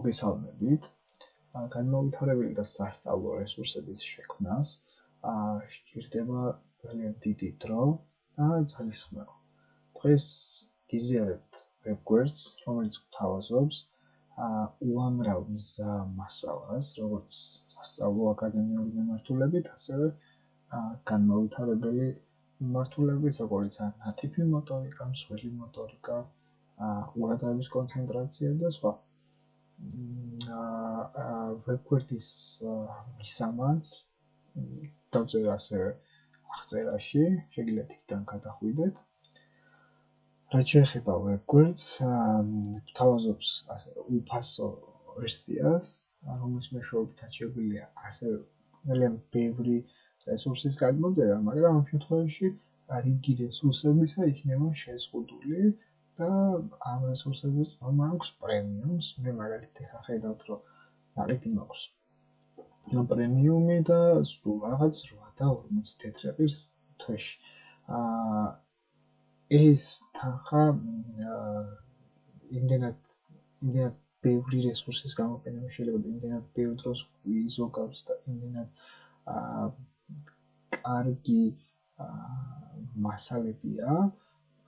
მოგესალმებით. განმავითარებელი და სასწავლო რესურსების შექმნას სჭირდება ძალიან დიდი დრო და ძალისხმევა. დღეს გიზიარებთ ვებგვერდს, რომელიც გვთავაზობს უამრავ მზა მასალას, როგორც სასწავლო აკადემიური მიმართულებით, ასევე განმავითარებელი მიმართულებით, როგორც ნატიფი მოტორიკა, მსხვილი მოტორიკა, ყურადღების კონცენტრაცია და სხვა. ვებგვერდის მისამართს დავწერე ასევე აღწერაში, შეგიძლიათ იქიდან გადახვიდეთ. რაც შეეხება ვებგვერდს, გვთავაზობს უფასო ვერსიას, რომლის მეშვეობითაც შეგვიძლია ასევე ძალიან ბევრი რესურსის გადმოწერა, მაგრამ ამ შემთხვევაში რიგი რესურსებისა იქნება შეზღუდული და ამ რესურსების თქმა აქვს პრემიუმს. მე მაგალითად ახლა ხედავთ, რომ ნაკეთი მაქვს პრემიუმი და სულ რაღაც 8.40 თეთრეყირს თვეში. ეს თანხა იმდენად ბევრი რესურსის გამოყენება შეიძლება და იმდენად ბევრ დროს გვიზოგავს და იმდენად კარგი მასალებია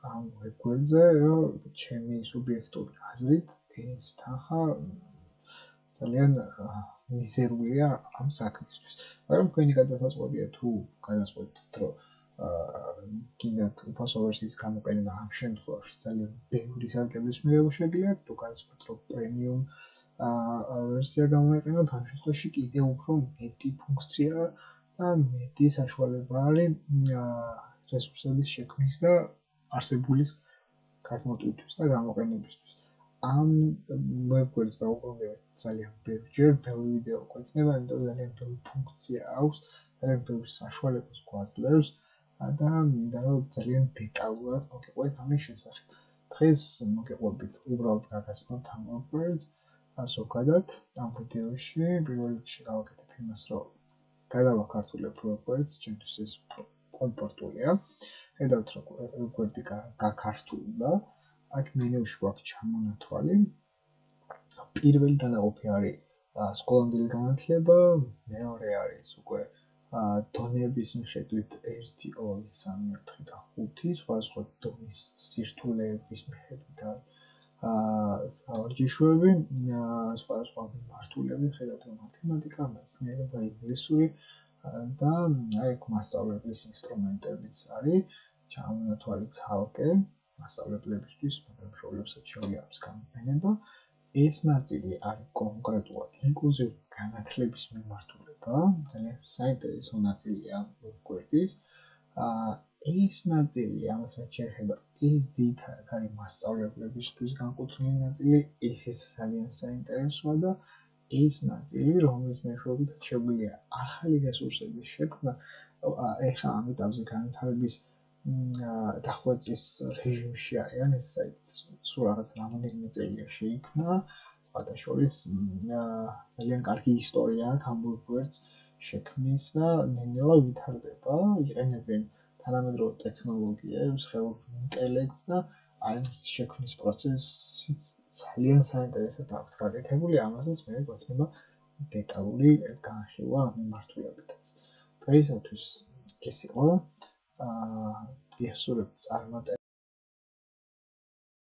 ამ ვებგვერდზე, რომ ჩემი სუბიექტური აზრით ეს თანხა ძალიან მიზერულია ამ საქმისთვის. მაგრამ თქვენი გადაწყვეტია თუ გადაწყვეტთ, რომ გინდათ უფასო ვერსიის გამოყენება ამ შემთხვევაში ძალიან ბევრი სარგებლის მიღება შეგიძლიათ, თუ გადაწყვეტთ, რომ პრემიუმ ვერსია გამოიყენოთ, ამ შემთხვევაში კიდევ უფრო მეტი ფუნქცია და მეტი საშუალება არის რესურსების შექმნის და არსებულის გადმოტვირთვის და გამოყენებისთვის. ამ ვებგვერდს დაუბრუნდებით ძალიან ბევრჯერ, ბევრი ვიდეო გვექნება, იმიტომ რომ ძალიან ბევრი ფუნქცია აქვს, ძალიან ბევრი საშუალებას გვაძლევს და მინდა რომ ძალიან დეტალურად მოგიყვეთ ამის შესახებ. დღეს მოგიყვებით უბრალოდ გაგაცნოთ ამ ვებგვერდს, ზოგადად ამ ვიდეოში პირველ რიგში გავაკეთებ იმას, რომ გადავაქართულებ ვებგვერდს, ჩემთვის ეს კომფორტულია. ხედავთ, რომ ვებგვერდი გაქართულდა. აქ მენიუში გვაქვს ჩამონათვალი. პირველი დანაყოფი არის სკოლამდელი განათლება, მეორე არის უკვე დონეების მიხედვით 1, 2, 3, 4 და 5, სხვადასხვა დონის სირთულეების მიხედვით არის სავარჯიშოები, სხვადასხვა მიმართულებით, ხედავთ, რომ მათემატიკა, მეცნიერება, ინგლისური და აქ მასწავლებლის ინსტრუმენტებიც არის, ჩამონათვალი ცალკე მასწავლებლებისთვის, მაგრამ მშობლებსაც შეუძლია ამის გამოყენება. ეს ნაწილი არის კონკრეტულად ინკლუზიური განათლების მიმართულება, ძალიან საინტერესო ნაწილია ვებგვერდის. ეს ნაწილი, ამას რაც შეეხება, ეს ძირითადად არის მასწავლებლებისთვის განკუთვნილი ნაწილი, ესეც ძალიან საინტერესოა და ეს ნაწილი, რომლის მეშვეობითაც შეგვიძლია ახალი რესურსების შექმნა, ეხლა ამ ეტაპზე განვითარების დახვეწის რეჟიმში არიან ეს საიტი. სულ რაღაც რამოდენიმე წელია შეიქმნა, სხვათა შორის ძალიან კარგი ისტორია აქვს ამ ვებგვერდს შექმნის და ნელ-ნელა ვითარდება, იყენებენ თანამედროვე ტექნოლოგიებს, ხელოვნურ ინტელექტს და აი შექმნის პროცესიც ძალიან საინტერესოდ აქვს გაკეთებული, ამასაც მე გვექნება დეტალური განხილვა ამ მიმართულებითაც. დღეისათვის ეს იყო. გესურვებთ წარმატება.